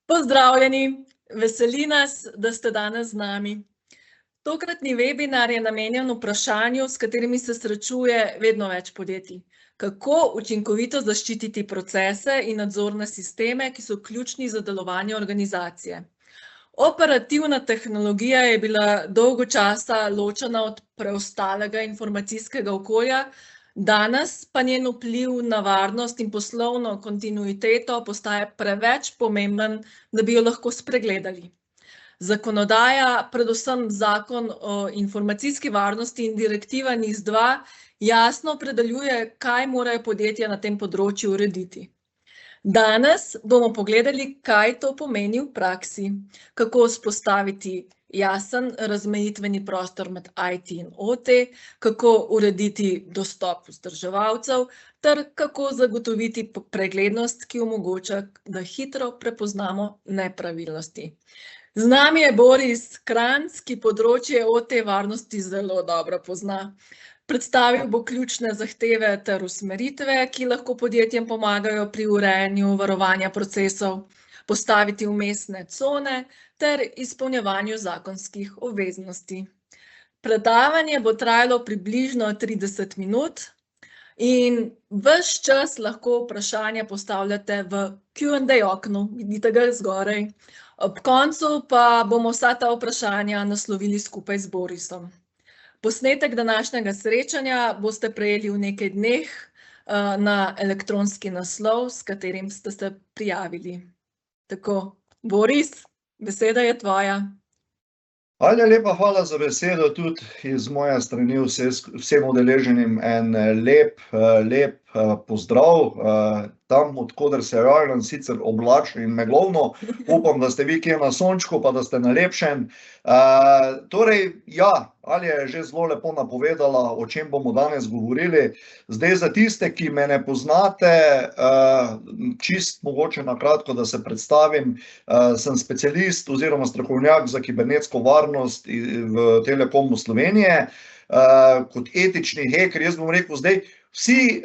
Pozdravljeni, veseli nas, da ste danes z nami. Tokratni webinar je namenjen vprašanju, s katerimi se srečuje vedno več podjetij. Kako učinkovito zaščititi procese in nadzorne sisteme, ki so ključni za delovanje organizacije. Operativna tehnologija je bila dolgo časa ločena od preostalega informacijskega okolja, danes pa njen vpliv na varnost in poslovno kontinuiteto postaje preveč pomemben, da bi jo lahko spregledali. Zakonodaja, predvsem Zakon o informacijski varnosti in direktiva NIS2, jasno opredeljuje, kaj morajo podjetja na tem področju urediti. Danes bomo pogledali, kaj to pomeni v praksi, kako vzpostaviti jasen razmejitveni prostor med IT in OT, kako urediti dostop vzdrževalcev ter kako zagotoviti preglednost, ki omogoča, da hitro prepoznamo nepravilnosti. Z nami je Boris Kranjc, ki področje OT varnosti zelo dobro pozna. Predstavil bo ključne zahteve ter usmeritve, ki lahko podjetjem pomagajo pri urejanju varovanja procesov, postaviti vmesne cone ter izpolnjevanju zakonskih obveznosti. Predavanje bo trajalo približno 30 minut in ves čas lahko vprašanja postavljate v Q&A oknu, vidite ga zgoraj. Ob koncu pa bomo vsa ta vprašanja naslovili skupaj z Borisom. Posnetek današnjega srečanja boste prejeli v nekaj dneh na elektronski naslov, s katerim ste se prijavili. Tako, Boris, beseda je tvoja. Anja, lepa hvala za besedo tudi iz moje strani vsem udeleženim en lep pozdrav. Tam, od koder se javljam, sicer oblačno in meglovno, upam, da ste vi kje na sončku, pa da ste na lepšem. Torej, ja, Alja je že zelo lepo napovedala, o čem bomo danes govorili. Zdaj, za tiste, ki me ne poznate, čist mogoče na kratko, da se predstavim, sem specialist oziroma strokovnjak za kibernetsko varnost v Telekomu Slovenije, kot etični heker. Jaz bom rekel zdaj, vsi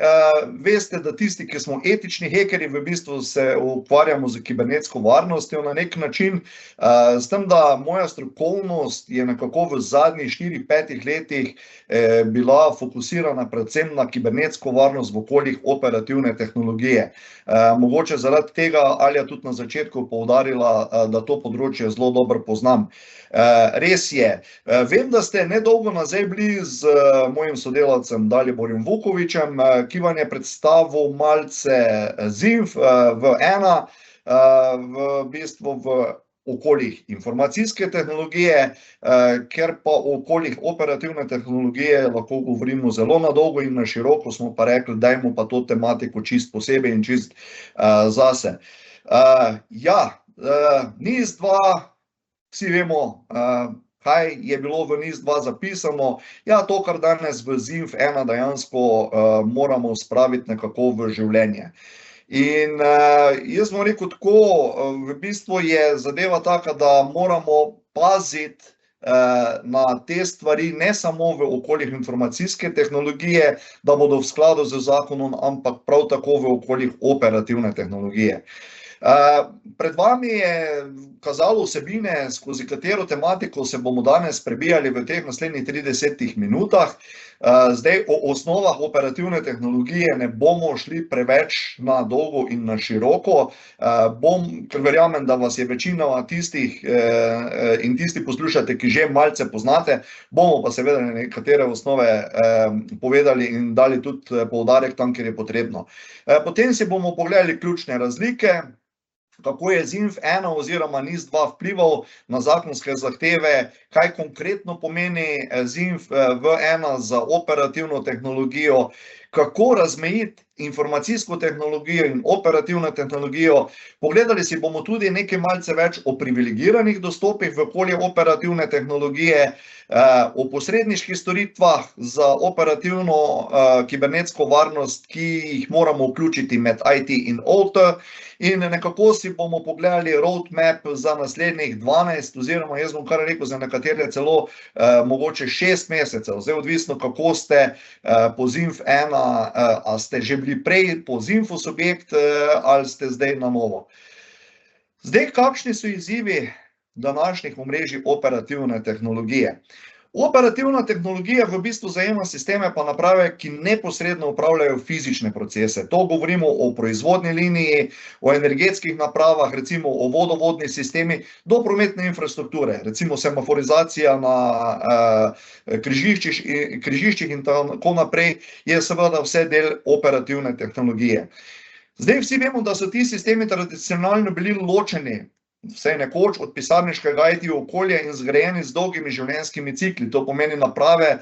veste, da tisti, ki smo etični hekerji, v bistvu se ukvarjamo z kibernetsko varnostjo na nek način, s tem, da moja strokovnost je nekako v zadnjih 4-5 letih bila fokusirana predvsem na kibernetsko varnost v okoljih operativne tehnologije. Mogoče zaradi tega Alja tudi na začetku poudarila, da to področje zelo dobro poznam. Res je. Vem, da ste nedolgo nazaj bili z mojim sodelavcem Daliborjem Vukovičem, ki vam je predstavil malce ZINF v1, v bistvu v okoljih informacijske tehnologije, ker pa o okoljih operativne tehnologije lahko govorimo zelo na dolgo in na široko, smo pa rekli, dajmo pa to tematiko čist posebej in čist zase. Ja, NIS2, vsi vemo, kaj je bilo v NIS2 zapisano. Ja, to, kar danes v ZINF1 dejansko moramo spraviti nekako v življenje. In jaz bom rekel tako, v bistvu je zadeva taka, da moramo paziti na te stvari, ne samo v okoljih informacijske tehnologije, da bodo v skladu z zakonom, ampak prav tako v okoljih operativne tehnologije. Pred vami je kazalo vsebine, skozi katero tematiko se bomo danes prebijali v teh naslednjih 30 minutah. Zdaj, o osnovah operativne tehnologije ne bomo šli preveč na dolgo in na široko, ker verjamem, da vas je večina tistih in tisti poslušate, ki že malce poznate, bomo pa seveda nekatere osnove povedali in dali tudi poudarek tam, kjer je potrebno. Potem si bomo pogledali ključne razlike, kako je ZINF1 oziroma NIS2 vplival na zakonske zahteve, kaj konkretno pomeni ZINF1 za operativno tehnologijo, kako razmejiti informacijsko tehnologijo in operativno tehnologijo. Pogledali si bomo tudi nekaj malce več o privilegiranih dostopih v okolje operativne tehnologije, o posredniških storitvah za operativno kibernetsko varnost, ki jih moramo vključiti med IT in OT, in nekako si bomo pogledali roadmap za naslednjih 12 oziroma jaz bom kar rekel za nekatere celo mogoče 6 mesecev. Zdaj odvisno, kako ste po ZINF1, a ste že bili prej po ZINF-u subjekt ali ste zdaj na novo. Zdaj, kakšni so izzivi današnjih omrežij operativne tehnologije? Operativna tehnologija v bistvu zajema sisteme pa naprave, ki neposredno upravljajo fizične procese. To govorimo o proizvodni liniji, o energetskih napravah, recimo o vodovodni sistemi, do prometne infrastrukture, recimo semaforizacija na križiščih in tako naprej, je seveda vse del operativne tehnologije. Zdaj vsi vemo, da so ti sistemi tradicionalno bili ločeni, vsaj nekoč, od pisarniškega IT okolja in zgrajeni z dolgimi življenjskimi cikli. To pomeni naprave,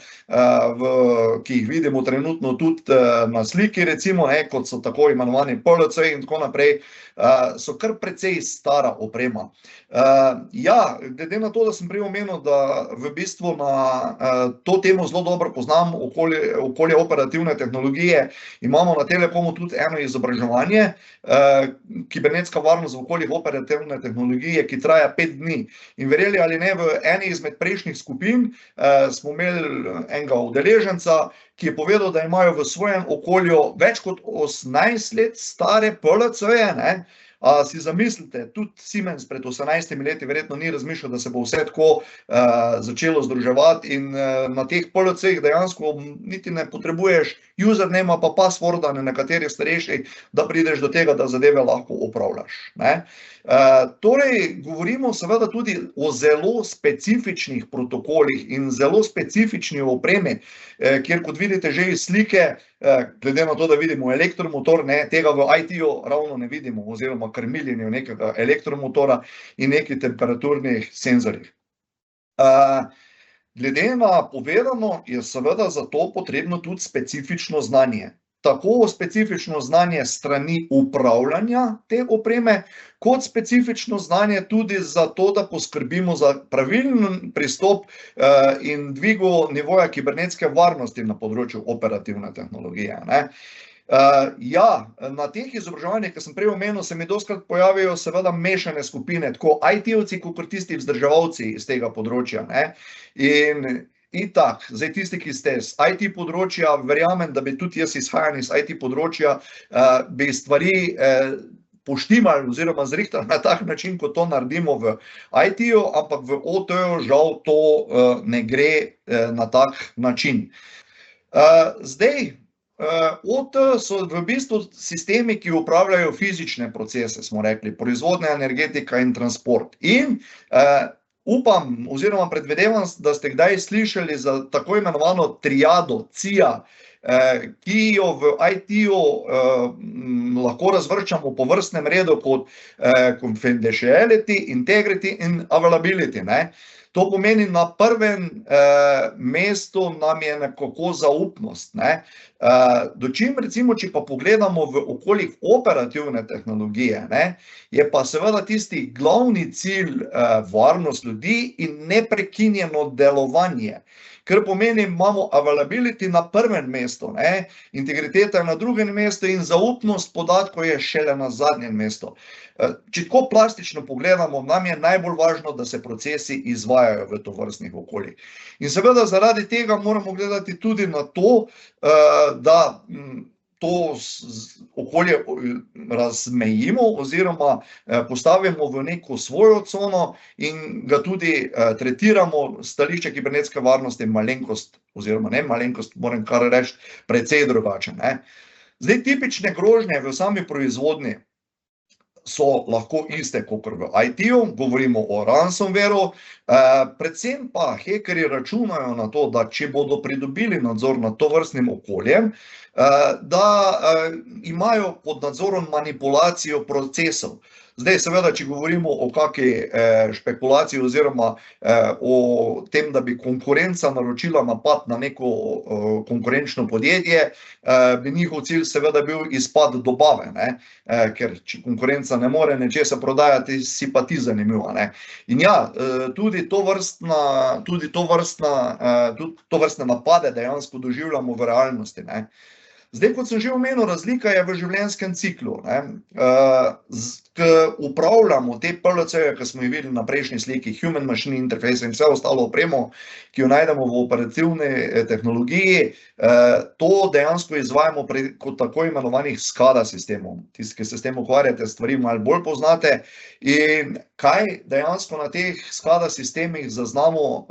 ki jih vidimo trenutno tudi na sliki, recimo, kot so tako imenovani PLC in tako naprej, so kar precej stara oprema. Ja, glede na to, da sem prej omenil, da v bistvu na to temo zelo dobro poznam okolje operativne tehnologije, imamo na Telekomu tudi eno izobraževanje, kibernetska varnost v okoljih operativne tehnologije, ki traja 5 dni. In verjeli ali ne, v eni izmed prejšnjih skupin smo imeli enega udeleženca, ki je povedal, da imajo v svojem okolju več kot 18 let stare PLC-je, ne. A si zamislite, tudi Siemens pred 18 leti verjetno ni razmišljal, da se bo vse tako začelo združevati in na teh PLC-jih dejansko niti ne potrebuješ username pa passworda na nekaterih starejših, da prideš do tega, da zadeve lahko upravljaš, ne. Torej, govorimo seveda tudi o zelo specifičnih protokolih in zelo specifični opremi, kjer, kot vidite že iz slike, glede na to, da vidimo elektromotor, ne, tega v IT-ju ravno ne vidimo, oziroma krmiljenju nekega elektromotora in nekih temperaturnih senzorjih. Glede na povedano je seveda za to potrebno tudi specifično znanje. Tako specifično znanje strani upravljanja te opreme, kot specifično znanje tudi za to, da poskrbimo za pravilen pristop in dvigu nivoja kibernetske varnosti na področju operativne tehnologije, ne. Ja, na teh izobraževanjih, ki sem prej omenil, se mi dostikrat pojavijo seveda mešane skupine, tako IT-ovci, kakor tisti vzdrževalci iz tega področja, ne. In itak, zdaj tisti, ki ste z IT področja, verjamem, da bi tudi jaz izhajam iz IT področja, bi stvari poštimali oziroma zrihtali na tak način, kot to naredimo v IT-ju, ampak v OT-ju žal to ne gre na tak način. Zdaj, OT so v bistvu sistemi, ki upravljajo fizične procese, smo rekli, proizvodnja, energetika in transport. In upam oziroma predvidevam, da ste kdaj slišali za tako imenovano triado CIA, ki jo v IT-ju lahko razvrščamo po vrstnem redu kot confidentiality, integrity in availability, ne. To pomeni, na prvem mestu nam je nekako zaupnost, ne. Dočim recimo, če pa pogledamo v okoljih operativne tehnologije, ne, je pa seveda tisti glavni cilj varnost ljudi in neprekinjeno delovanje. Kar pomeni, imamo availability na prvem mestu, ne, integriteta je na drugem mestu in zaupnost podatkov je šele na zadnjem mestu. Če tako plastično pogledamo, nam je najbolj važno, da se procesi izvajajo v tovrstnih okoljih. In seveda zaradi tega moramo gledati tudi na to, da to okolje razmejimo oziroma postavimo v neko svojo cono in ga tudi tretiramo s stališča kibernetske varnosti malenkost, oziroma ne malenkost, moram kar reči, precej drugače, ne. Zdaj, tipične grožnje v sami proizvodnji so lahko iste kakor v IT-ju, govorimo o ransomwareu, predvsem pa hekerji računajo na to, da če bodo pridobili nadzor nad tovrstnim okoljem, da imajo pod nadzorom manipulacijo procesov. Zdaj, seveda, če govorimo o kaki špekulaciji oziroma o tem, da bi konkurenca naročila napad na neko konkurenčno podjetje, bi njihov cilj seveda bil izpad dobave, ne, ker če konkurenca ne more nečesa prodajati, si pa ti zanimiva, ne. In ja, tudi tovrstne napade dejansko doživljamo v realnosti, ne. Zdaj, kot sem že omenil, razlika je v življenjskem ciklu, ne. upravljamo te PLC-je, ki smo jih videli na prejšnji sliki, Human Machine Interface in vse ostalo opremo, ki jo najdemo v operativni tehnologiji, to dejansko izvajamo preko tako imenovanih SCADA sistemov. Tisti, ki se s tem ukvarjate, stvari malo bolj poznate. In kaj dejansko na teh SCADA sistemih zaznamo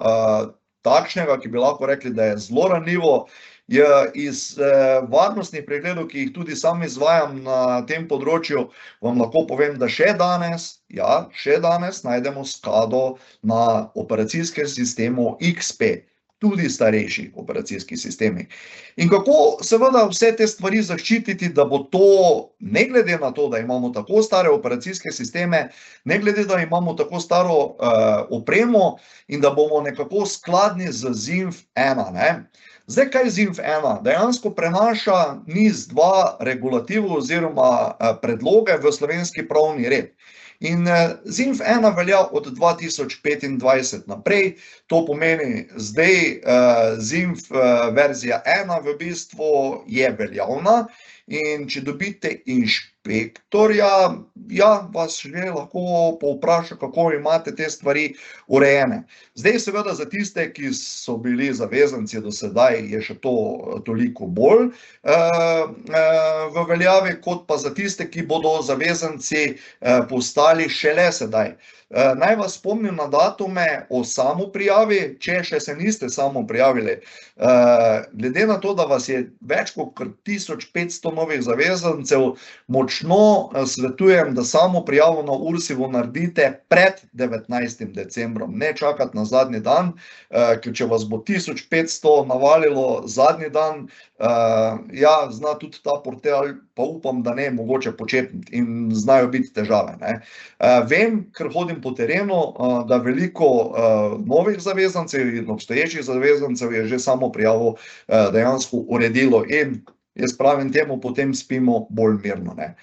takšnega, ki bi lahko rekli, da je zelo ranljivo, je iz varnostnih pregledov, ki jih tudi sam izvajam na tem področju, vam lahko povem, da še danes najdemo SCADO na operacijskem sistemu XP, tudi starejši operacijski sistemi. In kako seveda vse te stvari zaščititi, da bo to, ne glede na to, da imamo tako stare operacijske sisteme, ne glede, da imamo tako staro opremo in da bomo nekako skladni z ZINF-1, ne? Zdaj, kaj je ZINF-1? Dejansko prenaša NIS-2 regulativo oziroma predloge v slovenski pravni red. In ZINF-1 velja od 2025 naprej, to pomeni zdaj ZINF verzija 1 v bistvu je veljavna in če dobite inšpektorja, vas že lahko povpraša, kako imate te stvari urejene. Zdaj seveda za tiste, ki so bili zavezanci do sedaj, je še to toliko bolj v veljavi, kot pa za tiste, ki bodo zavezanci postali šele sedaj. Naj vas spomnim na datume o samoprijavi, če še se niste samoprijavili. Glede na to, da vas je več kot 1500 novih zavezancev, močno svetujem, da samoprijavo na URSIV-u naredite pred 19. decembrom. Ne čakati na zadnji dan, ker če vas bo 1500 navalilo zadnji dan, zna tudi ta portal, pa upam, da ne, mogoče počepniti in znajo biti težave, ne. Vem, ker hodim po terenu, da veliko novih zavezancev in obstoječih zavezancev je že samo prijavo dejansko uredilo in jaz pravim temu, potem spimo bolj mirno, ne.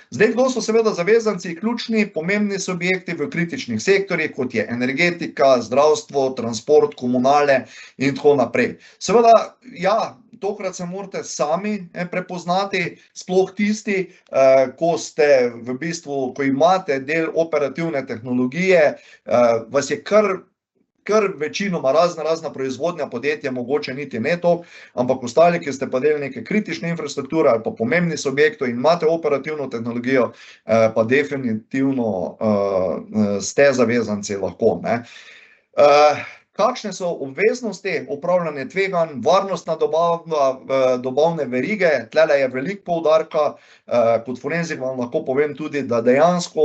Zdaj, kdo so seveda zavezanci, ključni, pomembni subjekti v kritičnih sektorjih, kot je energetika, zdravstvo, transport, komunale in tako naprej. Seveda, tokrat se morate sami prepoznati, sploh tisti, ko ste v bistvu, ko imate del operativne tehnologije, vas je kar večinoma razna proizvodnja podjetja, mogoče niti ne to, ampak ostali, ki ste pa del neke kritične infrastrukture ali pa pomembni subjektov in imate operativno tehnologijo, pa definitivno ste zavezanci lahko, ne. Kakšne so obveznosti, upravljanje tveganj, varnostna dobavne verige, tlele je veliko poudarka, kot forenzik vam lahko povem tudi, da dejansko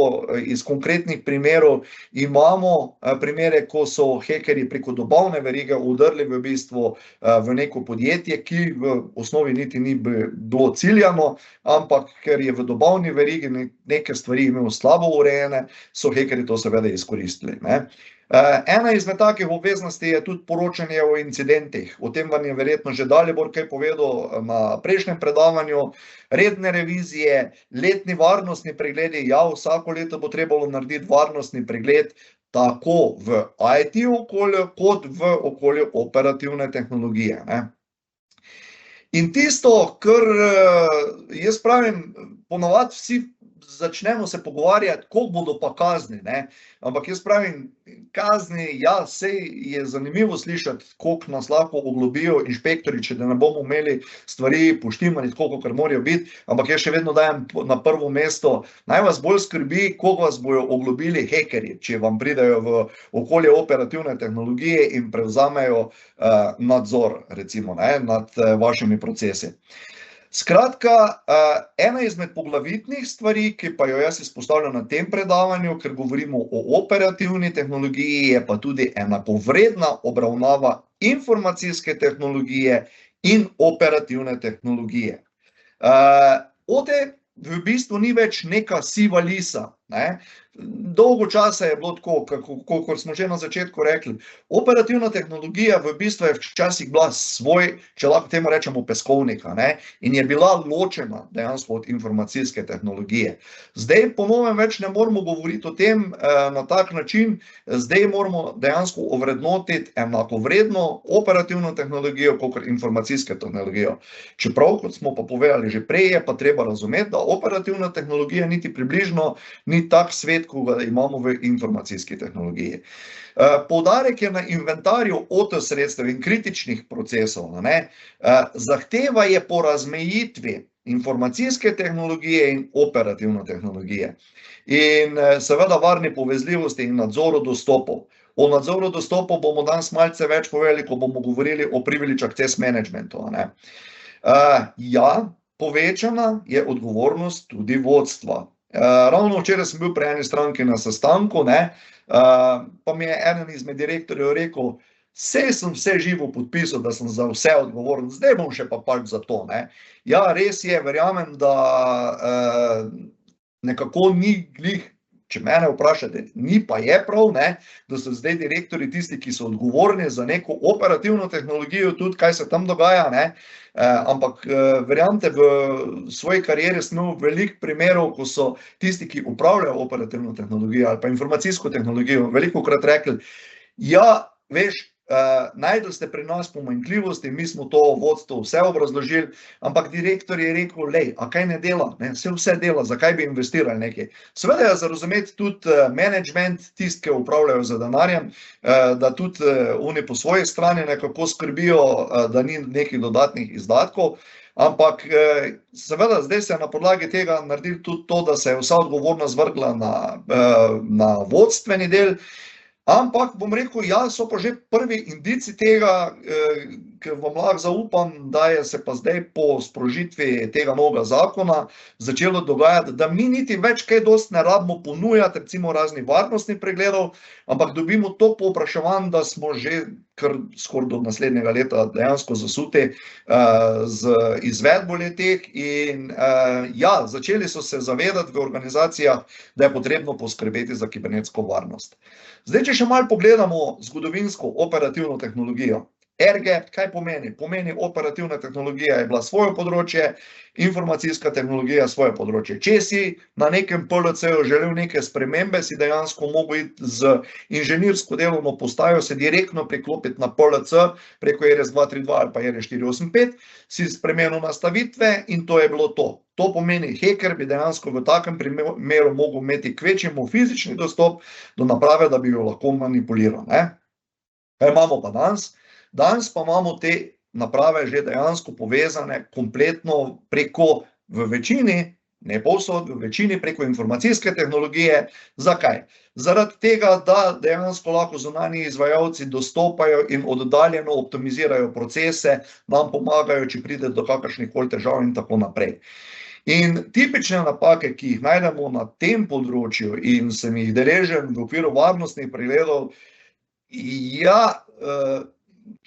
iz konkretnih primerov imamo primere, ko so hekerji preko dobavne verige vdrli v bistvu v neko podjetje, ki v osnovi niti ni bilo ciljano, ampak ker je v dobavni verigi neke stvari imel slabo urejene, so hekerji to seveda izkoristili, ne. Ena izmed takih obveznosti je tudi poročanje o incidentih. O tem vam je verjetno že Dalibor kaj povedal na prejšnjem predavanju. Redne revizije, letni varnostni pregledi, vsako leto bo trebalo narediti varnostni pregled tako v IT okolju, kot v okolju operativne tehnologije, ne. In tisto, kar jaz pravim, ponavadi vsi začnemo se pogovarjati, koliko bodo pa kazni, ne. Ampak jaz pravim, kazni, sej je zanimivo slišati, koliko nas lahko oglobijo inšpektorji, če da ne bomo imeli stvari poštimani tako, kakor morajo biti, ampak jaz še vedno dajem na prvo mesto, naj vas bolj skrbi, koliko vas bojo oglobili hekerji, če vam pridejo v okolje operativne tehnologije in prevzamejo nadzor, recimo, ne, nad vašimi procesi. Skratka, ena izmed poglavitnih stvari, ki pa jo jaz izpostavljam na tem predavanju, ker govorimo o operativni tehnologiji, je pa tudi enakovredna obravnava informacijske tehnologije in operativne tehnologije. OT v bistvu ni več neka siva lisa, ne. Dolgo časa je bilo tako, kot smo že na začetku rekli, operativna tehnologija v bistvu je včasih bila svoj, če lahko temu rečemo, peskovnika, ne, in je bila ločena dejansko od informacijske tehnologije. Zdaj po novem več ne moramo govoriti o tem na tak način, zdaj moramo dejansko ovrednotiti enakovredno operativno tehnologijo, kakor informacijsko tehnologijo. Čeprav, kot smo pa povedali že prej, je pa treba razumeti, da operativna tehnologija niti približno ni ni tak svet, ko ga imamo v informacijski tehnologiji. Poudarek je na inventarju OT sredstev in kritičnih procesov, ne. Zahteva je po razmejitvi informacijske tehnologije in operativne tehnologije. In seveda varni povezljivosti in nadzoru dostopov. O nadzoru dostopov bomo danes malce več povedali, ko bomo govorili o privilege access managementu, ne. Ja, povečana je odgovornost tudi vodstva. Ravno včeraj sem bil pri eni stranki na sestanku, ne, pa mi je eden izmed direktorjev rekel, saj sem vse živo podpisal, da sem za vse odgovoren, zdaj bom še pa pač za to, ne. Ja, res je, verjamem, da nekako ni glih, če mene vprašate, ni pa je prav, ne, da so zdaj direktorji tisti, ki so odgovorni za neko operativno tehnologijo, tudi kaj se tam dogaja, ne, ampak verjamete, v svoji karieri sem imel veliko primerov, ko so tisti, ki upravljajo operativno tehnologijo ali pa informacijsko tehnologijo, velikokrat rekli, ja, veš, našli ste pri nas pomanjkljivosti, mi smo to vodstvo vse obrazložili, ampak direktor je rekel, lej, a kaj ne dela, ne, vse dela, zakaj bi investirali nekaj. Seveda je za razumeti tudi management, tisti, ki upravljajo z denarjem, da tudi oni po svoji strani nekako skrbijo, da ni nekih dodatnih izdatkov, ampak seveda zdaj se je na podlagi tega naredili tudi to, da se je vsa odgovornost vrgla na vodstveni del. Ampak bom rekel, ja, so pa že prvi indici tega, ker vam lahko zaupam, da je se pa zdaj po sprožitvi tega novega zakona začelo dogajati, da mi niti več kaj dosti ne rabimo ponujati, recimo raznih varnostnih pregledov, ampak dobimo to povpraševanje, da smo že kar skoraj do naslednjega leta dejansko zasuti z izvedbo le-teh in ja, začeli so se zavedati v organizacijah, da je potrebno poskrbeti za kibernetsko varnost. Zdaj, če še malo pogledamo zgodovinsko operativno tehnologijo. AirGap, kaj pomeni? Pomeni, operativna tehnologija je bila svoje področje, informacijska tehnologija svoje področje. Če si na nekem PLC-ju želel neke spremembe, si dejansko mogel iti z inženirsko delovno postajo, se direktno priklopiti na PLC preko RS-232 ali pa RS-485, si spremenil nastavitve in to je bilo to. To pomeni, hacker bi dejansko v takem primeru mogel imeti kvečjemu fizični dostop do naprave, da bi jo lahko manipuliral, ne. Kaj imamo pa danes? Danes pa imamo te naprave že dejansko povezane kompletno preko, v večini, ne povsod, v večini preko informacijske tehnologije. Zakaj? Zaradi tega, da dejansko lahko zunanji izvajalci dostopajo in oddaljeno optimizirajo procese, nam pomagajo, če pride do kakršnihkoli težav in tako naprej. In tipične napake, ki jih najdemo na tem področju in sem jih deležen v okviru varnostnih pregledov, ja,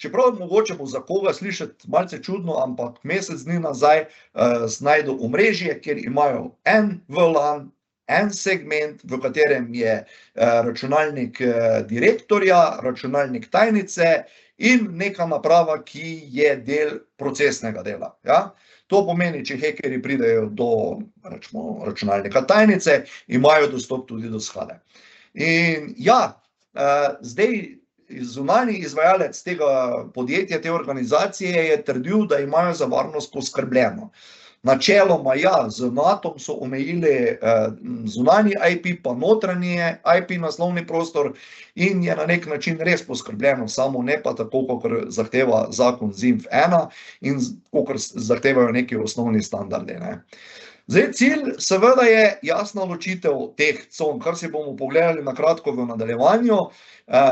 čeprav mogoče bo za koga slišati malce čudno, ampak mesec dni nazaj najdel omrežje, kjer imajo en VLAN, en segment, v katerem je računalnik direktorja, računalnik tajnice in neka naprava, ki je del procesnega dela, ja. To pomeni, če hekerji pridejo do, recimo, računalnika tajnice, imajo dostop tudi do shale. In ja, zdaj zunanji izvajalec tega podjetja, te organizacije je trdil, da imajo za varnost poskrbljeno. Načeloma ja, z NAT-om so omejili zunanji IP pa notranji IP naslovni prostor in je na nek način res poskrbljeno, samo ne pa tako, kakor zahteva zakon ZINF-1 in kakor zahtevajo neki osnovni standardi, ne. Zdaj, cilj seveda je jasna ločitev teh con, kar si bomo pogledali na kratko v nadaljevanju,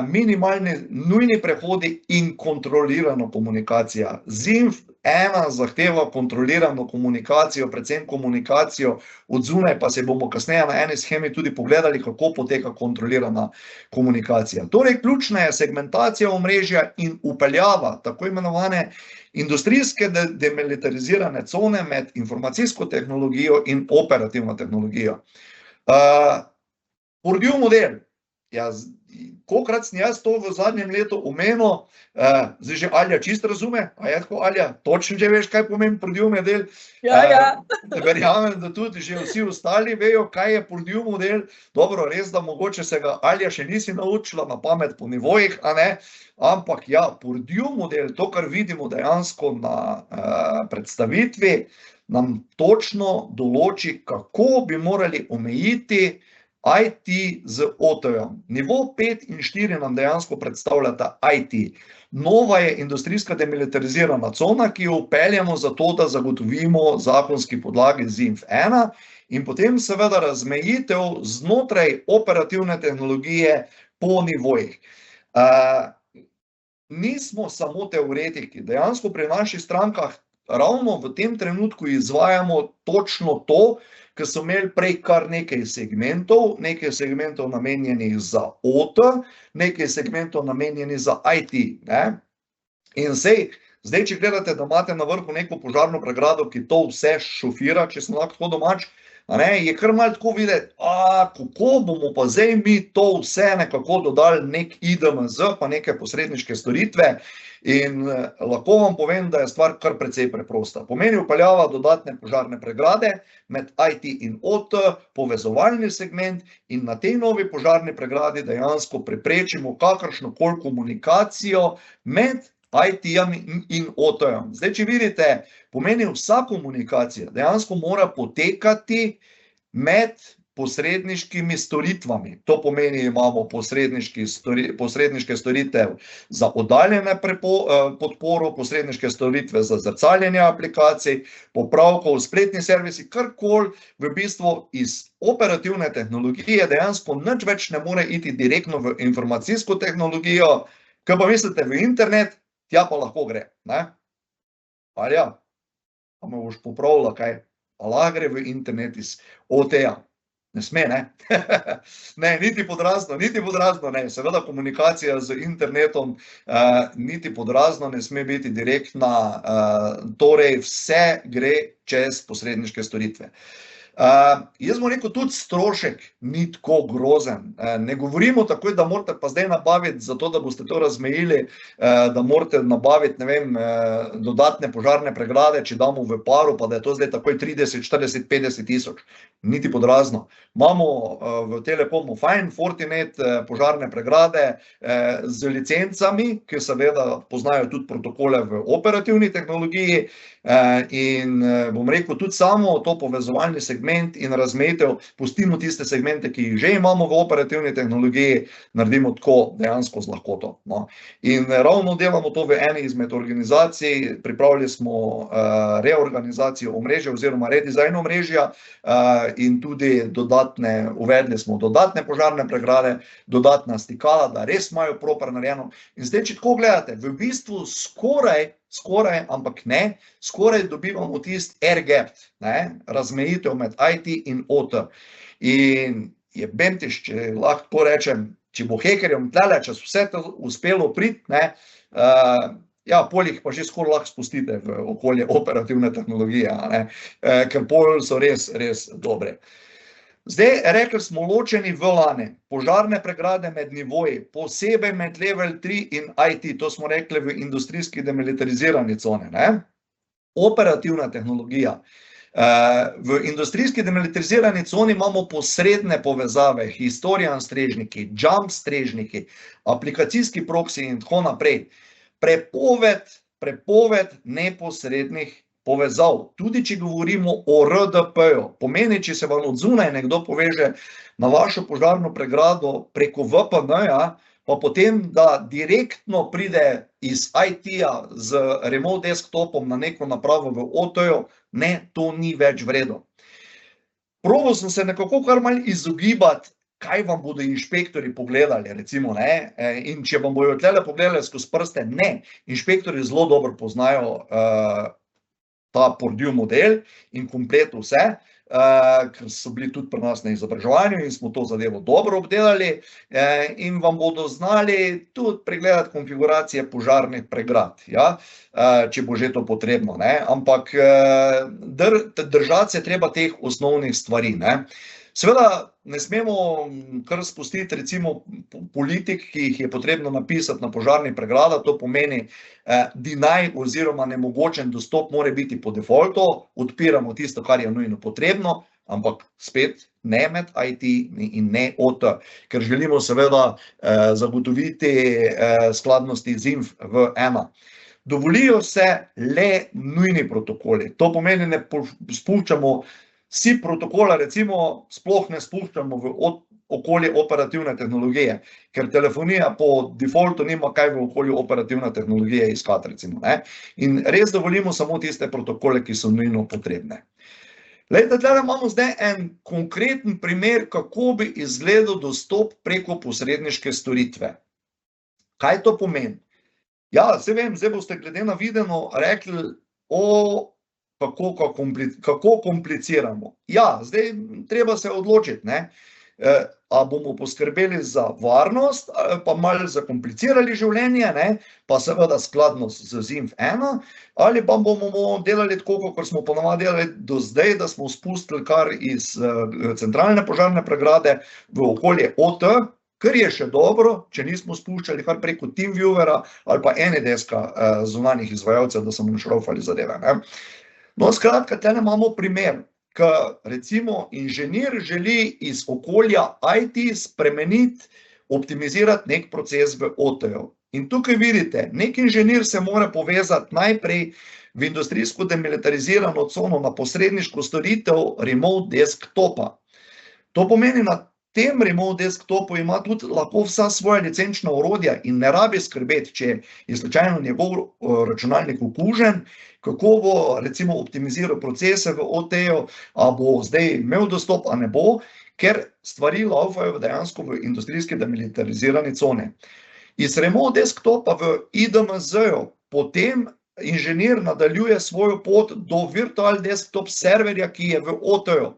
minimalni nujni prehodi in kontrolirana komunikacija. ZINF-1 zahteva kontrolirano komunikacijo, predvsem komunikacijo od zunaj, pa se bomo kasneje na eni shemi tudi pogledali, kako poteka kontrolirana komunikacija. Torej, ključna je segmentacija omrežja in vpeljava tako imenovane industrijske demilitarizirane cone med informacijsko tehnologijo in operativno tehnologijo. Purdue model. Ja, kolikrat sem jaz to v zadnjem letu omenil, zdaj že Alja čisto razume, a je tako, Alja, točno že veš, kaj pomeni Purdue model? Ja. Verjamem, da tudi že vsi ostali vejo, kaj je Purdue model. Dobro, res, da mogoče se ga, Alja, še nisi naučila na pamet po nivojih, a ne? Ampak ja, Purdue model, to, kar vidimo dejansko na predstavitvi, nam točno določi, kako bi morali omejiti IT z OT-jem. Nivo 5 in 4 nam dejansko predstavljata IT. Nova je industrijska demilitarizirana cona, ki jo vpeljamo zato, da zagotovimo zakonski podlagi ZINF-1 in potem seveda razmejitev znotraj operativne tehnologije po nivojih. Nismo samo teoretiki, dejansko pri naših strankah ravno v tem trenutku izvajamo točno to, ker so imeli prej kar nekaj segmentov namenjenih za OT, nekaj segmentov namenjenih za IT. Ne? In zdaj, če gledate, da imate na vrhu neko požarno pregrado, ki to vse šofira, če sem lahko domač, je kar malo tako videti, kako bomo pa zdaj mi to vse nekako dodali nek IDMZ, pa neke posredniške storitve. In lahko vam povem, da je stvar kar precej preprosta. Pomeni vpeljava dodatne požarne pregrade med IT in OT, povezovalni segment in na tej novi požarni pregradi dejansko preprečimo kakršnokoli komunikacijo med IT-jem in OT-jem. Zdaj, če vidite, pomeni vsa komunikacija dejansko mora potekati med posredniškimi storitvami. To pomeni, imamo posredniške storitev za oddaljene podporo, posredniške storitve za zrcaljenje aplikacij, popravkov, spletni servisi, karkoli v bistvu iz operativne tehnologije dejansko nič več ne more iti direktno v informacijsko tehnologijo, kaj pa mislite v internet, tja pa lahko gre. Ali ja, pa me boš popravila kaj, pa lahko gre v internet iz OT-ja. Ne sme, ne? Ne, niti podrazno, ne. Seveda komunikacija z internetom niti podrazno ne sme biti direktna, torej vse gre čez posredniške storitve. Jaz bom rekel, tudi strošek ni tako grozen. Ne govorimo takoj, da morate pa zdaj nabaviti, zato da boste to razmejili, da morate nabaviti, ne vem, dodatne požarne pregrade, če damo v paru, pa da je to zdaj takoj 30, 40, 50 tisoč. Niti podrazno. Imamo v Telekomu fajn Fortinet požarne pregrade z licencami, ki seveda poznajo tudi protokole v operativni tehnologiji in bom rekel, tudi samo to povezovalni segment in razmejitev, pustimo tiste segmente, ki jih že imamo v operativni tehnologiji, naredimo tako dejansko z lahkoto. In ravno delamo to v eni izmed organizacij, pripravili smo reorganizacijo omrežja oziroma redizajn omrežja in tudi uvedli smo dodatne požarne pregrade, dodatna stikala, da res imajo proper narejeno. In zdaj, če tako gledate, v bistvu skoraj, ampak ne, skoraj dobivamo tisti air gap, razmejitev med IT in OT. In je bentiš, če lahko to rečem, če bo hekerjem tlele, če vse to uspelo priti, polih pa že skoraj lahko spustite v okolje operativne tehnologije, ker pol so res dobre. Zdaj, rekli smo ločeni VLAN-i, požarne pregrade med nivoji, posebej med level 3 in IT, to smo rekli v industrijski demilitarizirani coni. Operativna tehnologija. V industrijski demilitarizirani coni imamo posredne povezave, historian strežniki, jump strežniki, aplikacijski proxy in tako naprej. Prepoved neposrednih povezav, tudi če govorimo o RDP-ju, pomeni, če se vam od zunaj nekdo poveže na vašo požarno pregrado preko VPN-ja, pa potem, da direktno pride iz IT-ja z remote desktopom na neko napravo v OT-ju, ne, to ni več vredno. Probal sem se nekako kar malo izogibati, kaj vam bodo inšpektori pogledali, recimo, in če vam bojo tlele pogledali skozi prste, ne, inšpektori zelo dobro poznajo ta Purdue model in komplet vse, ker so bili tudi pri nas na izobraževanju in smo to zadevo dobro obdelali in vam bodo znali tudi pregledati konfiguracije požarnih pregrad, če bo že to potrebno, ampak držati se treba teh osnovnih stvari. Seveda ne smemo kar spustiti recimo politik, ki jih je potrebno napisati na požarnih pregradah, to pomeni deny oziroma nemogočen dostop mora biti po defaultu, odpiramo tisto, kar je nujno potrebno, ampak spet ne med IT in ne OT, ker želimo seveda zagotoviti skladnosti ZINF-1. Dovolijo se le nujni protokoli, to pomeni ne spuščamo vsi protokola, recimo, sploh ne spuščamo v okolje operativne tehnologije, ker telefonija po defaultu nima kaj v okolju operativne tehnologije iskati, recimo, ne. In res dovolimo samo tiste protokole, ki so nujno potrebne. Glejte, tule imamo zdaj en konkreten primer, kako bi izgledal dostop preko posredniške storitve. Kaj to pomeni? Ja, saj vem, zdaj boste glede na videno rekli, kako kompliciramo. Ja, zdaj treba se odločiti, ne. A bomo poskrbeli za varnost, pa malo zakomplicirali življenje, ne, pa seveda skladno z ZINF-1, ali pa bomo delali tako, kakor smo ponavadi delali do zdaj, da smo spustili kar iz centralne požarne pregrade v okolje OT, kar je še dobro, če nismo spuščali kar preko TeamViewera ali pa Anydeska zunanjih izvajalcev, da smo našraufali zadeve, ne. No, skratka, tule imamo primer, ko recimo inženir želi iz okolja IT spremeniti, optimizirati nek proces v OT-ju. In tukaj vidite, nek inženir se mora povezati najprej v industrijsko demilitarizirano cono na posredniško storitev remote desktopa. To pomeni, na tem remote desktopu ima tudi lahko vsa svoja licenčna orodja in ne rabi skrbeti, če je slučajno njegov računalnik okužen, kako bo recimo optimiziral procese v OT-ju, a bo zdaj imel dostop, a ne bo, ker stvari laufajo dejansko v industrijski demilitarizirani coni. Iz remote desktopa v IDMZ-ju potem inženir nadaljuje svojo pot do virtual desktop serverja, ki je v OT-ju.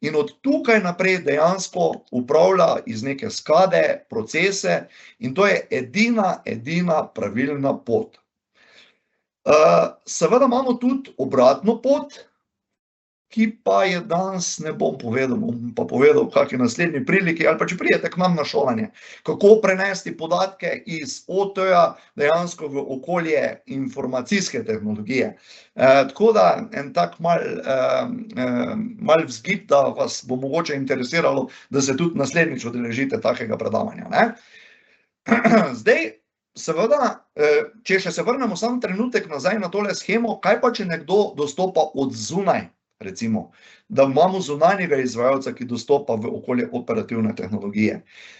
In od tukaj naprej dejansko upravlja iz neke skade procese in to je edina pravilna pot. Seveda imamo tudi obratno pot, ki pa je danes ne bom povedal, bom pa povedal v kaki naslednji priliki, ali pa če pridete k nam na šolanje, kako prenesti podatke iz OT-ja dejansko v okolje informacijske tehnologije. Tako da en tak mal vzgib, da vas bo mogoče interesiralo, da se tudi naslednjič udeležite takega predavanja, ne. Zdaj, seveda, če še se vrnemo samo trenutek nazaj na tole shemo, kaj pa, če nekdo dostopa od zunaj, recimo, da imamo zunanjega izvajalca, ki dostopa v okolje operativne tehnologije.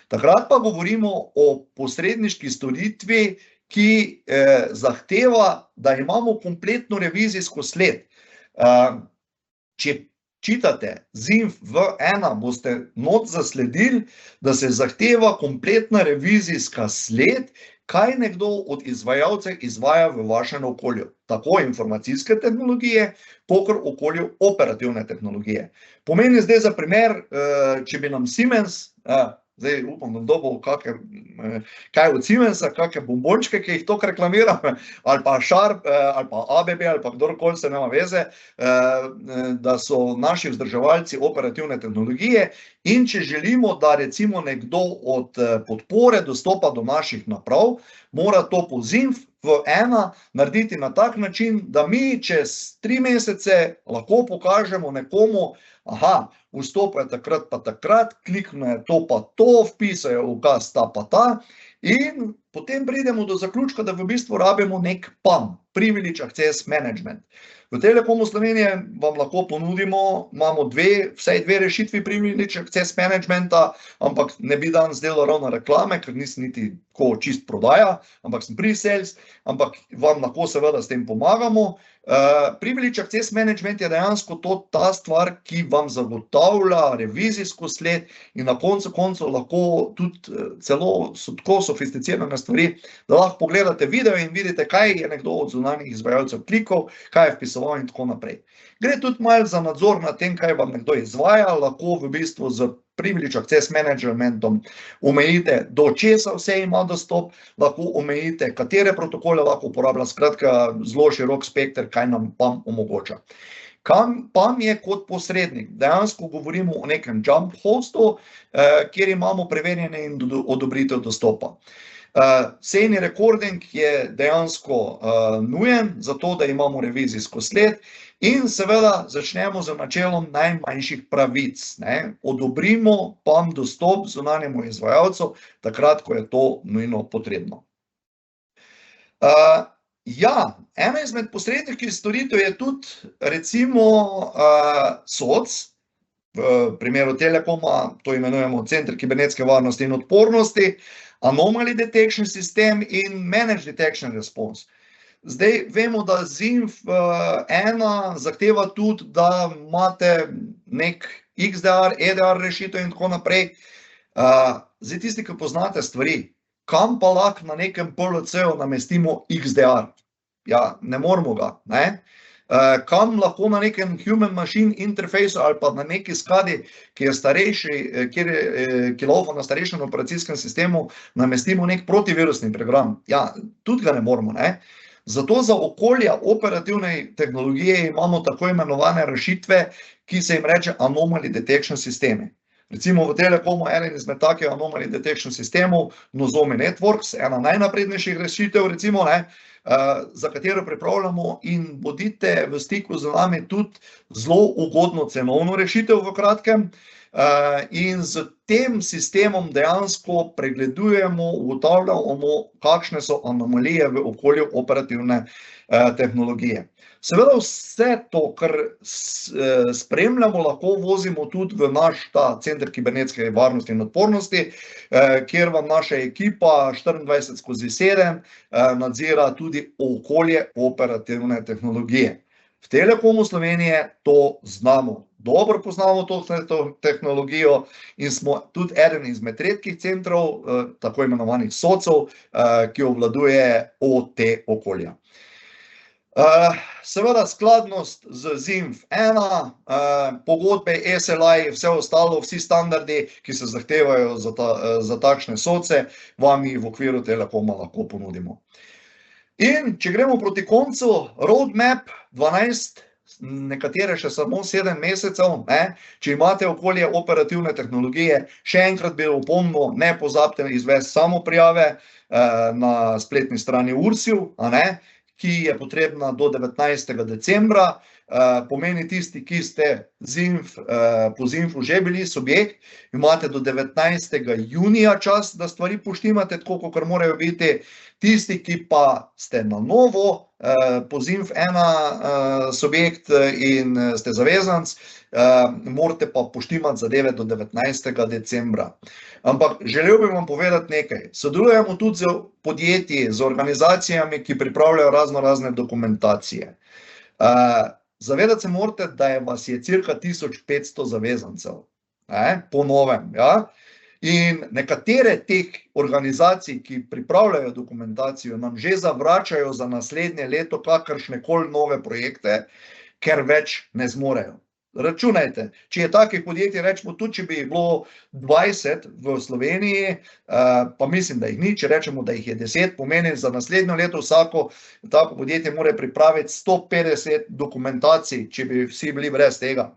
Takrat pa govorimo o posredniški storitvi, ki zahteva, da imamo kompletno revizijsko sled. Če čitate ZINF-1, boste not zasledili, da se zahteva kompletna revizijska sled, kaj nekdo od izvajalcev izvaja v vašem okolju. Tako informacijske tehnologije, kakor okolju operativne tehnologije. Pomeni zdaj za primer, če bi nam Siemens, zdaj upam, da bom dobil kaj od Siemensa, kake bombončke, ki jih toliko reklamira, ali pa Sharp, ali pa ABB, ali pa kdorkoli, se nema veze, da so naši vzdrževalci operativne tehnologije, in če želimo, da recimo nekdo od podpore dostopa do naših naprav, mora to po ZINF-1 narediti na tak način, da mi čez 3 mesece lahko pokažemo nekomu, aha, vstopil je takrat pa takrat, kliknil je to pa to, vpisal je ukaz ta pa ta in potem pridemo do zaključka, da v bistvu rabimo nek PAM, Privilege Access Management. V Telekomu Slovenije vam lahko ponudimo, imamo vsaj dve rešitvi Privilege Access Managementa, ampak ne bi danes delal ravno reklame, ker nisem niti tako čist prodaja, ampak sem pre-sales, ampak vam lahko seveda s tem pomagamo. Privilege Access Management je dejansko ta stvar, ki vam zagotavlja revizijsko sled in na koncu koncev lahko tudi celo so tako sofisticirane stvari, da lahko pogledate video in vidite, kaj je nekdo od zunanjih izvajalcev klikal, kaj je vpisoval in tako naprej. Gre tudi malo za nadzor nad tem, kaj vam nekdo izvaja, lahko v bistvu z Privilege Access Managementom omejite, do česa vse ima dostop, lahko omejite, katere protokole lahko uporablja, skratka zelo širok spekter, kaj nam PAM omogoča. PAM je kot posrednik, dejansko govorimo o nekem jump hostu, kjer imamo preverjene in odobritev dostopa. Sejni recording je dejansko nujen, zato da imamo revizijsko sled in seveda začnemo z načelom najmanjših pravic. Odobrimo PAM dostop zunanjemu izvajalcu, takrat, ko je to nujno potrebno. Ja, ena izmed posredniških storitev je tudi recimo SOC, v primeru Telekoma to imenujemo Center kibernetske varnosti in odpornosti, Anomaly Detection System in Managed Detection Response. Zdaj vemo, da ZINF-1 zahteva tudi, da imate nek XDR, EDR rešitev in tako naprej. Zdaj tisti, ki poznate stvari, kam pa lahko na nekem PLC-u namestimo XDR? Ja, ne moramo ga, ne? Kam lahko na nekem human machine interfejsu ali pa na neki skadi, ki je starejši, ki laufa na starejšem operacijskem sistemu, namestimo nek protivirusni program? Ja, tudi ga ne moramo, ne? Zato za okolja operativne tehnologije imamo tako imenovane rešitve, ki se jim reče Anomaly Detection Systemi. Recimo v Telekomu eden izmed takih Anomaly Detection Systemov, Nozomi Networks, ena najnaprednejših rešitev, recimo, ne, za katero pripravljamo in bodite v stiku z nami tudi zelo ugodno cenovno rešitev v kratkem. In z tem sistemom dejansko pregledujemo, ugotavljamo, kakšne so anomalije v okolju operativne tehnologije. Seveda vse to, kar spremljamo, lahko vozimo tudi v naš ta Center kibernetske varnosti in odpornosti, kjer vam naša ekipa 24/7 nadzira tudi okolje operativne tehnologije. V Telekomu Slovenije to znamo, dobro poznamo to tehnologijo in smo tudi eden izmed redkih centrov, tako imenovanih SOC-ov, ki obvladuje OT okolja. Seveda skladnost z ZINF-1, pogodbe, SLA, vse ostalo, vsi standardi, ki se zahtevajo za takšne SOC-e, vam jih v okviru Telekoma lahko ponudimo. In če gremo proti koncu, roadmap 12, nekatere še samo 7 mesecev, ne? Če imate okolje operativne tehnologije, še enkrat bi opomnil, ne pozabite izvesti samoprijave na spletni strani URSIV, a ne, ki je potrebna do 19. decembra, pomeni tisti, ki ste po ZINF-u že bili subjekt, imate do 19. junija čas, da stvari poštimate tako, kakor morajo biti. Tisti, ki pa ste na novo po ZINF-1 subjekt in ste zavezanec, morate pa poštimati zadeve do 19. decembra. Ampak želel bi vam povedati nekaj. Sodelujemo tudi z podjetji, z organizacijami, ki pripravljajo razne dokumentacije. Zavedati se morate, da vas je cirka 1500 zavezancev, po novem, ja. In nekatere teh organizacij, ki pripravljajo dokumentacijo, nam že zavračajo za naslednje leto kakršnekoli nove projekte, ker več ne zmorejo. Računajte, če je takih podjetij, rečemo tudi, če bi jih bilo 20 v Sloveniji, pa mislim, da jih ni, če rečemo, da jih je 10, pomeni za naslednjo leto vsako tako podjetje mora pripraviti 150 dokumentacij, če bi vsi bili brez tega.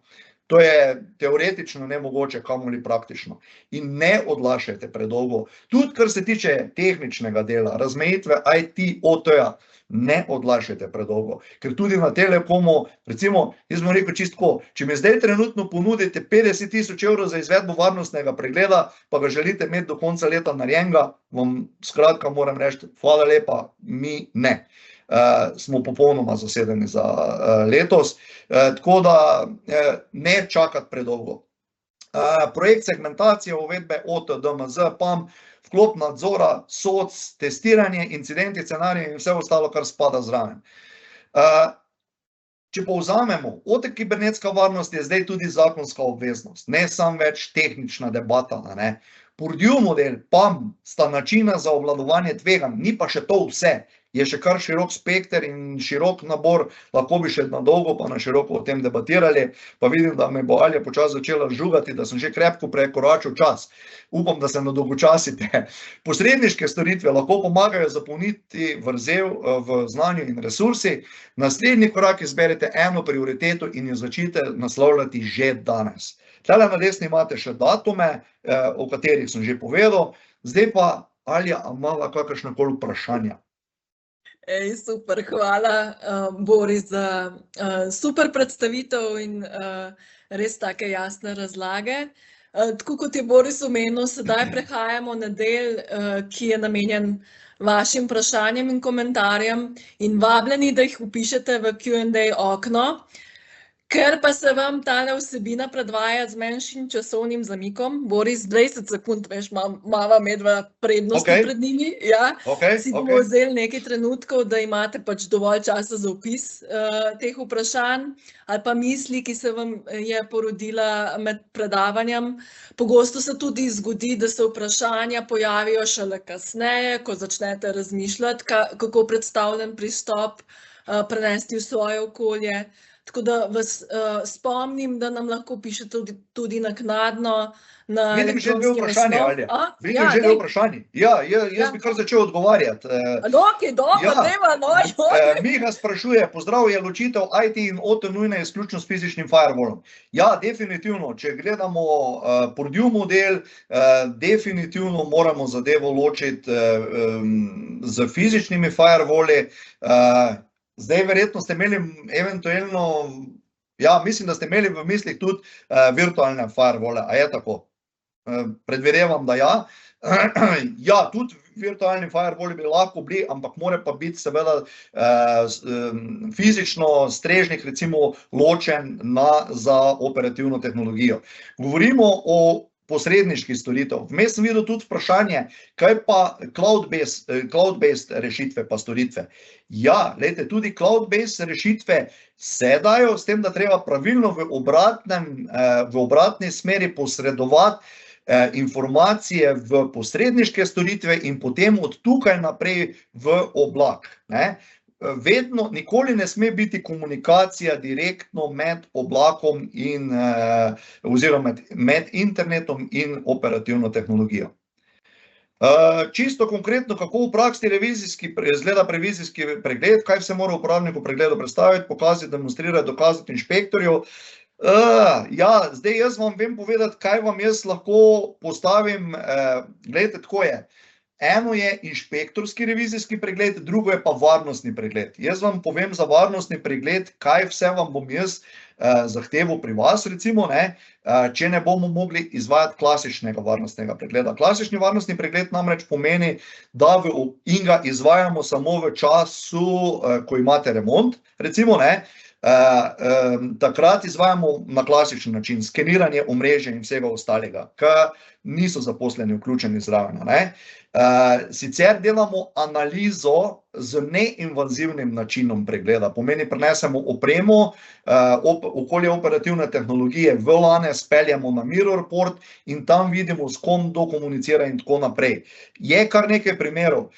To je teoretično nemogoče, kamoli praktično. In ne odlašajte predolgo. Tudi, kar se tiče tehničnega dela, razmejitve IT, OT-ja, ne odlašajte predolgo. Ker tudi na Telekomu, recimo, jaz bom rekel čisto, če mi zdaj trenutno ponudite 50 000 evrov za izvedbo varnostnega pregleda, pa ga želite imeti do konca leta narejenega, vam skratka moram reči, hvala lepa, mi ne. Smo popolnoma zasedeni za letos, tako da ne čakati predolgo. Projekt segmentacije, uvedbe OT, DMZ, PAM, vklop nadzora, SOC, testiranje, incidenti, scenariji in vse ostalo, kar spada zraven. Če povzamemo, OT kibernetska varnost je zdaj tudi zakonska obveznost, ne samo več tehnična debata, ne. Purdue model, PAM sta načina za obvladovanje tveganj, ni pa še to vse. Je še kar širok spekter in širok nabor, lahko bi še na dolgo pa na široko o tem debatirali, pa vidim, da me bo Alja počasi začela žugati, da sem že krepko prekoračil čas. Upam, da se ne dolgočasite. Posredniške storitve lahko pomagajo zapolniti vrzel v znanju in resursi. Naslednji korak izberite eno prioriteto in jo začnite naslavljati že danes. Tule na desni imate še datume, o katerih sem že povedal. Zdaj pa, Alja, imava kakršnakoli vprašanja? Super, hvala, Boris, za super predstavitev in res take jasne razlage. Tako kot je Boris omenil, sedaj prehajamo na del, ki je namenjen vašim vprašanjem in komentarjem in vabljeni, da jih vpišete v Q&A okno. Ker pa se vam tale vsebina predvaja z manjšim časovnim zamikom, Boris, 20 sekund, veš, mava medva prednosti pred njimi, ja, si bomo vzeli nekaj trenutkov, da imate pač dovolj časa za opis teh vprašanj ali pa misli, ki se vam je porodila med predavanjem. Pogosto se tudi zgodi, da se vprašanja pojavijo šele kasneje, ko začnete razmišljati, kako predstavljen pristop prenesti v svoje okolje. Tako da vas spomnim, da nam lahko pišete tudi naknadno na elektronski naslov. Vidim že dve vprašanji. Ja, jaz bi kar začel odgovarjati. Ok, dobro, deva, no. Miha sprašuje, pozdrav, je ločitev IT in OT nujna izključno s fizičnim firewallom? Ja, definitivno. Če gledamo Purdue model, definitivno moramo zadevo ločiti z fizičnimi firewalli. Zdaj, verjetno ste imeli eventualno, ja, mislim, da ste imeli v mislih tudi virtualne firewalle, a je tako? Predvidevam, da ja. Ja, tudi virtualni firewalli bi lahko bili, ampak mora pa biti seveda fizično strežnik recimo ločen za operativno tehnologijo. Govorimo o posredniških storitev. Vmes sem videl tudi vprašanje, kaj pa cloud-based rešitve pa storitve. Ja, glejte, tudi cloud-based rešitve se dajo, s tem, da treba pravilno v obratni smeri posredovati informacije v posredniške storitve in potem od tukaj naprej v oblak. Vedno, nikoli ne sme biti komunikacija direktno med oblakom in oziroma med internetom in operativno tehnologijo. Čisto konkretno, kako v praksi izgleda revizijski pregled, kaj vse mora uporabnik v pregledu predstaviti, pokazati, demonstrirati, dokazati inšpektorju. Ja, zdaj jaz vam vem povedati, kaj vam jaz lahko postavim. Glejte, tako je. Eno je inšpektorski revizijski pregled, drugo je pa varnostni pregled. Jaz vam povem za varnostni pregled, kaj vse vam bom jaz zahteval pri vas, recimo, če ne bomo mogli izvajati klasičnega varnostnega pregleda. Klasični varnostni pregled namreč pomeni, da in ga izvajamo samo v času, ko imate remont, recimo, takrat izvajamo na klasičen način, skeniranje omrežja in vsega ostalega, ki niso zaposleni vključeni zraven. Sicer delamo analizo z neinvazivnim načinom pregleda, pomeni, prinesemo opremo, okolje operativne tehnologije v LAN, speljamo na mirror port in tam vidimo, s kom kdo komunicira in tako naprej. Je kar nekaj primerov.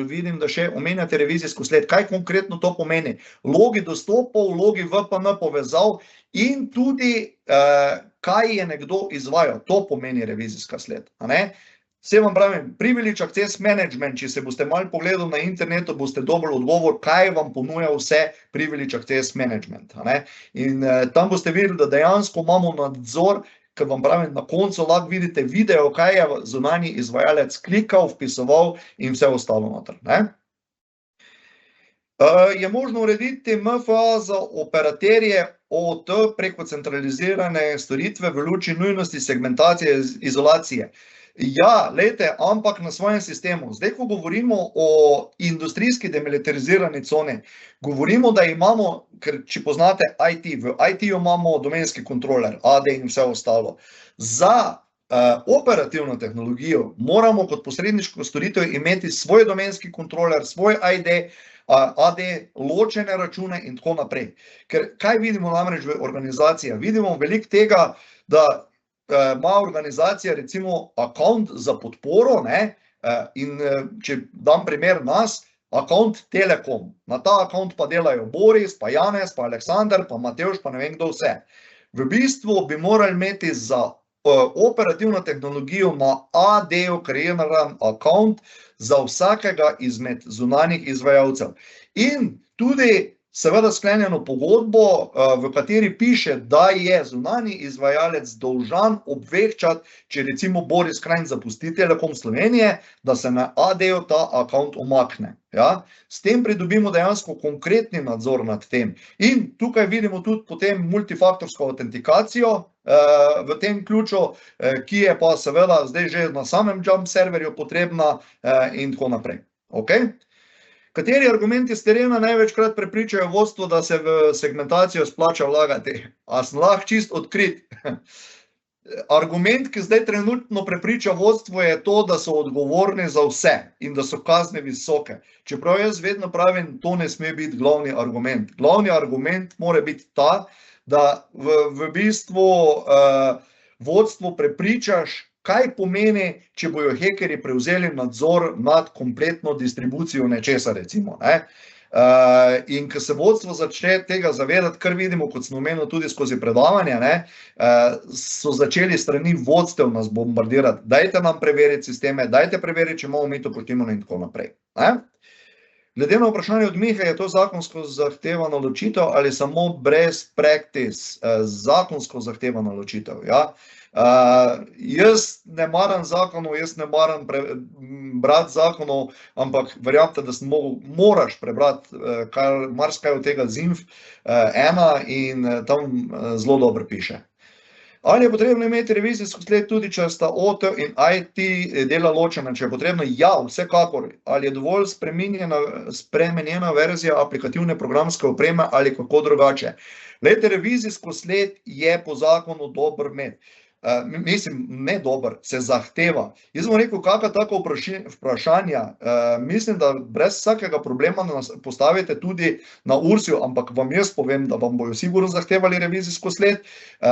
Vidim, da še omenjate revizijsko sled. Kaj konkretno to pomeni? Logi dostopov, logi VPN povezav in tudi kaj je nekdo izvajal. To pomeni revizijska sled. Vse vam pravim, Privilege Access Management, če se boste malo pogledali na internetu, boste dobili odgovor, kaj vam ponuja vse Privilege Access Management. In tam boste videli, da dejansko imamo nadzor, ker vam pravim, na koncu lahko vidite video, kaj je zunanji izvajalec klikal, vpisoval in vse ostalo noter. Je možno urediti MFA za operaterje OT preko centralizirane storitve v luči nujnosti segmentacije izolacije? Ja, lejte, ampak na svojem sistemu. Zdaj, ko govorimo o industrijski demilitarizirani coni, govorimo, da imamo, ker če poznate IT, v IT-ju imamo domenski kontroler, AD in vse ostalo. Za operativno tehnologijo moramo kot posredniško storitev imeti svoj domenski kontroler, svoj ID, AD, ločene račune in tako naprej. Ker kaj vidimo namreč v organizacijah? Vidimo veliko tega, da ima organizacija recimo account za podporo in če dam primer nas, account Telekom. Na ta account pa delajo Boris, pa Janez, pa Aleksandar, pa Matevž, pa ne vem kdo vse. V bistvu bi morali imeti za operativno tehnologijo na AD-ju kreiran account za vsakega izmed zunanjih izvajalcev. In tudi seveda sklenjeno pogodbo, v kateri piše, da je zunanji izvajalec dolžan obveščati, če recimo Boris Krajnc zapusti Telekom Slovenije, da se na AD-ju ta account umakne. S tem pridobimo dejansko konkretni nadzor nad tem. In tukaj vidimo tudi potem multifaktorsko autentikacijo v tem ključu, ki je pa seveda zdaj že na samem jump serverju potrebna in tako naprej. Kateri argumenti s terena največkrat prepričajo vodstvo, da se v segmentacijo splača vlagati? A sem lahko čist odkrit? Argument, ki zdaj trenutno prepriča vodstvo, je to, da so odgovorni za vse in da so kazni visoke. Čeprav jaz vedno pravim, to ne sme biti glavni argument. Glavni argument mora biti ta, da v bistvu vodstvo prepričaš, kaj pomeni, če bojo hekerji prevzeli nadzor nad kompletno distribucijo nečesa, recimo, ne? In ko se vodstvo začne tega zavedati, kar vidimo, kot smo omenili tudi skozi predavanje, ne, so začeli strani vodstev nas bombardirati. Dajte nam preveriti sisteme, dajte preveriti, če imamo mi to poštimano in tako naprej. Ne? Glede na vprašanje od Mihe, je to zakonsko zahtevano ločitev ali samo brez practice, zakonsko zahtevano ločitev, ja? Jaz ne maram zakonov, jaz ne maram brati zakonov, ampak verjamete, da moraš prebrati marsikaj od tega ZINF 1 in tam zelo dobro piše. Ali je potrebno imeti revizijsko sled tudi, če sta OT in IT dela ločena, če je potrebno? Ja, vsekakor. Ali je dovolj spremenjena verzija aplikativne programske opreme ali kako drugače? Glejte, revizijsko sled je po zakonu dober imeti. Mislim, ne dober, se zahteva. Jaz bom rekel, kakšna tako vprašanja, mislim, da brez vsakega problema postavite tudi na URSIju, ampak vam jaz povem, da vam bojo sigurno zahtevali revizijsko sled,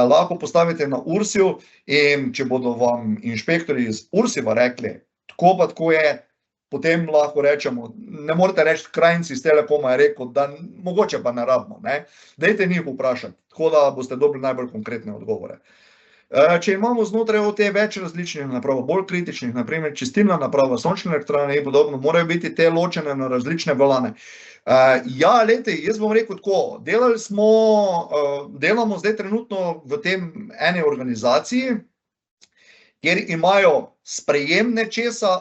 lahko postavite na URSIju in če bodo vam inšpektori iz URSIva rekli, tako pa tako je, potem lahko rečemo, ne morete reči, Krajnc iz Telekoma je rekel, da mogoče pa ne rabimo, ne. Dajte njih vprašati, tako da boste dobili najbolj konkretne odgovore. Če imamo znotraj OT več različnih naprav, bolj kritičnih, naprimer čistilna naprava, sončne elektrarne in podobno, morajo biti te ločene na različne volane. Ja, lejte, jaz bom rekel tako, delamo zdaj trenutno v tem eni organizaciji, kjer imajo sprejem nečesa,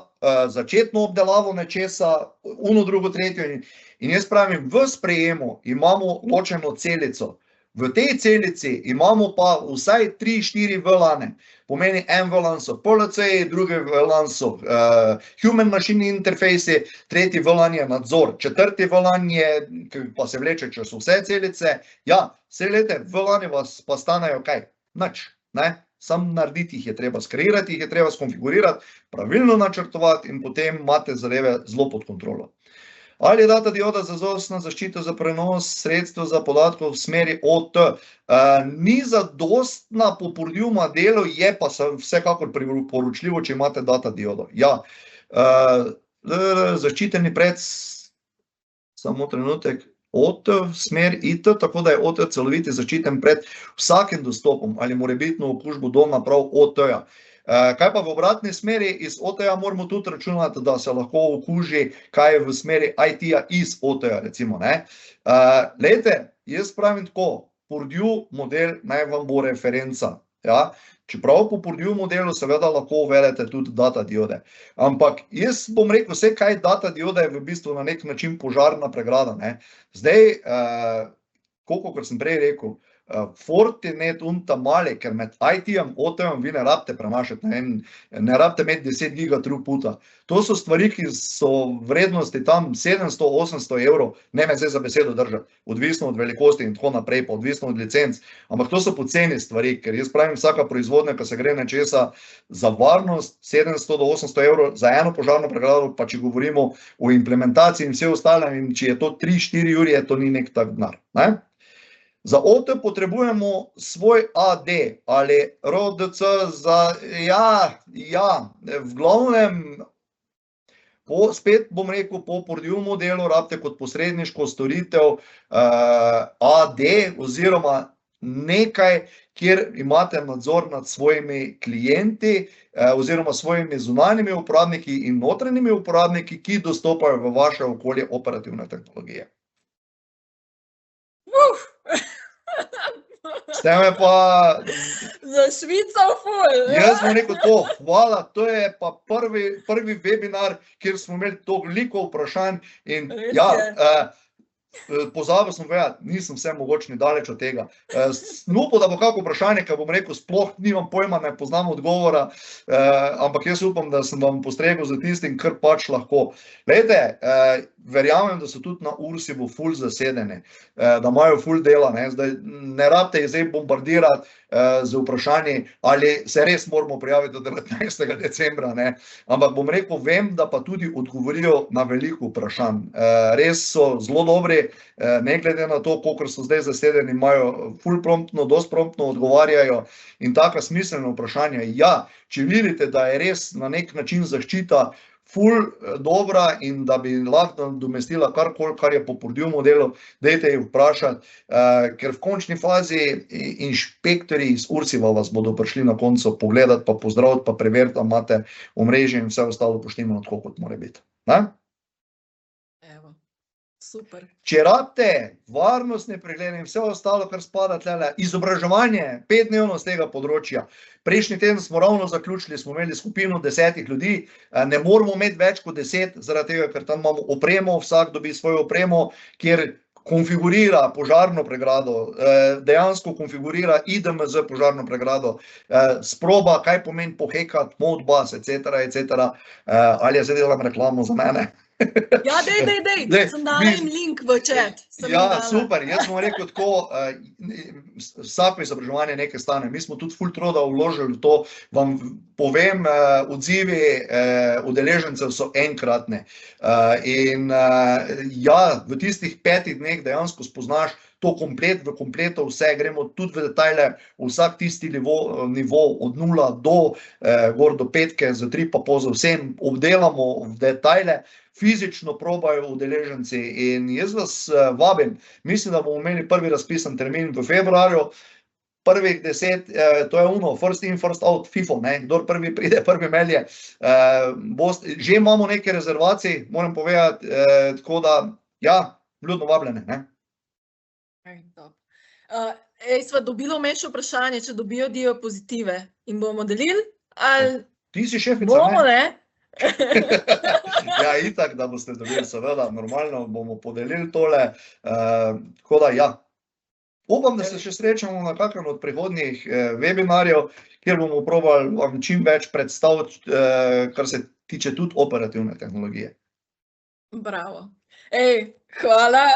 začetno obdelavo nečesa, drugo, tretjo in jaz pravim, v sprejemu imamo ločeno celico. V tej celici imamo pa vsaj 3-4 VLAN-e. Pomeni, en VLAN so PLC-ji, drugi VLAN so Human Machine Interface, tretji VLAN je nadzor, četrti VLAN je, pa se vleče čez vse celice. Ja, vse lete, VLAN-i vas pa stanejo kaj? Nič, ne? Sam narediti jih je treba, skreirati jih je treba, skonfigurirati, pravilno načrtovati in potem imate zadeve zelo pod kontrolo. Ali je data dioda zadostna zaščita za prenos sredstev za podatkov v smeri OT? Ni zadostna po Purdue modelu, je pa vsekakor priporočljivo, če imate data diodo. Ja, zaščiteni pred, samo trenutek, OT v smer IT, tako da je OT celoviti zaščiten pred vsakim dostopom ali morebitno okužbo do naprav OT-ja. Kaj pa v obratni smeri iz OT-ja moramo tudi računati, da se lahko okuži kaj v smeri IT-ja iz OT-ja, recimo, ne. Lejte, jaz pravim tako, Purdue model naj vam bo referenca, ja. Čeprav po Purdue modelu seveda lahko uvedete tudi data diode. Ampak jaz bom rekel, vse kaj data dioda je v bistvu na nek način požarna pregrada, ne. Zdaj, kolikor sem prej rekel, Fortinet unta mali, ker med IT-jem, OT-jem vi ne rabite prenašati, ne rabite imeti 10 giga throughputa. To so stvari, ki so vrednosti tam 700-800 evrov, ne me zdaj za besedo držati, odvisno od velikosti in tako naprej, pa odvisno od licenc, ampak to so poceni stvari, ker jaz pravim, vsaka proizvodnja, ko se gre nečesa za varnost, 700-800 evrov za eno požarno pregrado, pa če govorimo o implementaciji in vse ostale, in če je to 3-4 uri, to ni nek tak denar, ne? Za OT potrebujemo svoj AD ali RODC za, v glavnem, spet bom rekel, po Purdue modelu rabite kot posredniško storitev AD oziroma nekaj, kjer imate nadzor nad svojimi klienti oziroma svojimi zunanjimi uporabniki in notranjimi uporabniki, ki dostopajo v vaše okolje operativne tehnologije. Ste me pa zašvical ful. Jaz bom rekel to, hvala, to je pa prvi webinar, kjer smo imeli toliko vprašanj in ja, pozabil sem povedati, nisem vse mogočni daleč od tega. Upam, da bo kako vprašanje, ker bom rekel, sploh nimam pojma, ne poznam odgovora, ampak jaz upam, da sem vam postregel za tistim, kar pač lahko. Glejte, verjamem, da so tudi na Ursibu ful zasedeni, da imajo ful dela, ne, zdaj ne rabite jih zdaj bombardirati z vprašanji, ali se res moramo prijaviti do 19. decembra, ne, ampak bom rekel, vem, da pa tudi odgovorijo na veliko vprašanj. Res so zelo dobri, ne glede na to, koliko so zdaj zasedeni, imajo ful promptno, dosti promptno odgovarjajo in taka smiselna vprašanja. Ja, če vidite, da je res na nek način zaščita ful dobra in da bi lahko nadomestila karkoli, kar je po Purdue modelu, dajte jih vprašati, ker v končni fazi inšpektorji iz Ursiba vas bodo prišli na koncu pogledati, pa pozdraviti, pa preveriti, da imate omrežje in vse ostalo pošteno, tako kot mora biti. Ne? Super. Če rabite varnostne preglede in vse ostalo, kar spada tlele, izobraževanje 5-dnevno z tega področja. Prejšnji teden smo ravno zaključili, smo imeli skupino 10 ljudi, ne moramo imeti več kot 10, zaradi tega, ker tam imamo opremo, vsak dobi svojo opremo, kjer konfigurira požarno pregrado, dejansko konfigurira IDMZ požarno pregrado, sproba, kaj pomeni pohekati, Modbus, etc. Ali je zdaj delam reklamo za mene? Ja, dej, sem dala jim link v chat. Ja, super, jaz bom rekel tako, vsako izobraževanje nekaj stane, mi smo tudi ful truda vložili v to, vam povem, odzivi udeležencev so enkratne in ja, v tistih 5 dneh dejansko spoznaš to komplet, v kompleto vse, gremo tudi v detajle, vsak tisti nivo od 0 do gor do 5, z 3 pa po vsem obdelamo v detajle, fizično probajo udeleženci in jaz vas vabim, mislim, da bomo imeli prvi razpisan termin v februarju, prvih 10, to je ono, first in, first out, FIFO, ne, kdor prvi pride, prvi melje, že imamo neke rezervacij, moram povedati, tako da, ja, vljudno vabljene, ne. Sva dobila vmes vprašanje, če dobijo diapozitive in bomo delili, ali ti si šefica, bomo, ne? Ja, itak, da boste dobili, seveda, normalno bomo podelili tole, tako da, ja. Upam, da se še srečamo na kakrem od prihodnjih webinarjev, kjer bomo probali vam čim več predstaviti, kar se tiče tudi operativne tehnologije. Bravo. Hvala,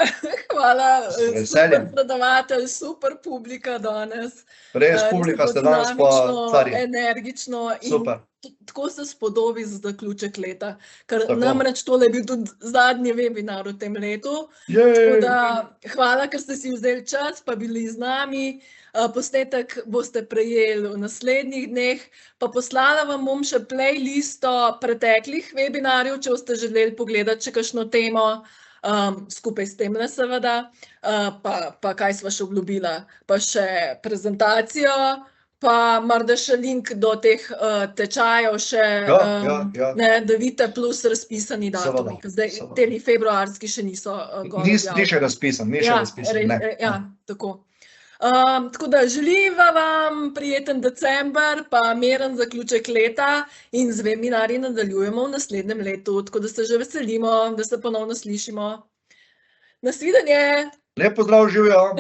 super predavatelj, super publika danes. Res, publika ste danes pa cari. Energično in Super. tako se spodobi za zaključek leta, ker namreč tole je bil tudi zadnji webinar v tem letu. Tako da, hvala, ker ste si vzeli čas, pa bili z nami. Posnetek boste prejeli v naslednjih dneh, pa poslala vam bom še playlisto preteklih webinarjev, če boste želeli pogledati še kakšno temo, skupaj s temle seveda, pa kaj sva še obljubila, pa še prezentacijo, pa morda še link do teh tečajev še, da vidite plus razpisani datumi, ker zdaj teli februarski še niso gor objavljeni. Ni še razpisan, ne. Ja, tako. Tako da želiva vam prijeten december, pa miren zaključek leta in z webinarji nadaljujemo v naslednjem letu, tako da se že veselimo, da se ponovno slišimo. Nasvidenje! Lep pozdrav, živjo!